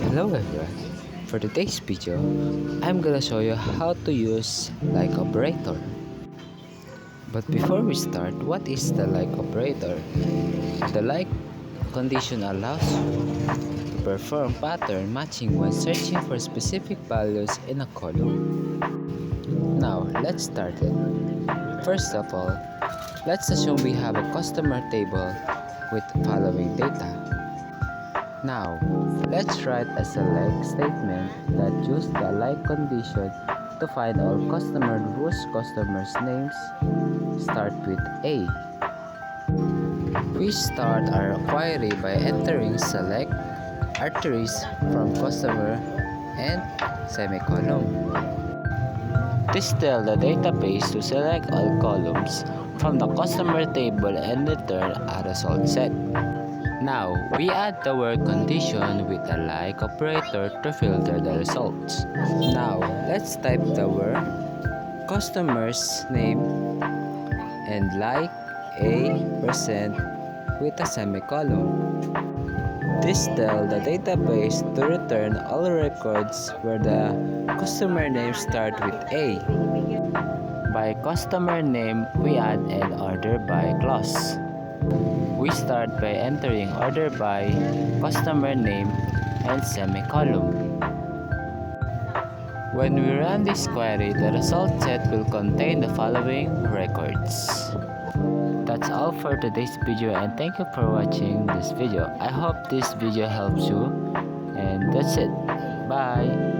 Hello everyone, for today's video, I'm gonna show you how to use like operator. But before we start, what is the like operator? The like condition allows you to perform pattern matching when searching for specific values in a column. Now, let's start it. First of all, let's assume we have a customer table with following data. Now, let's write a select statement that uses the like condition to find all customers whose customers' names start with A. We start our query by entering select arteries from customer and semicolon. This tells the database to select all columns from the customer table and return a result set. Now, we add the word condition with a like operator to filter the results. Now, let's type the word customer's name and like a% with a semicolon. This tells the database to return all records where the customer name start with A. By customer name, we add an order by clause. We start by entering order by customer name and semicolon. When we run this query, the result set will contain the following records. That's all for today's video, and thank you for watching this video. I hope this video helps you, and that's it. Bye!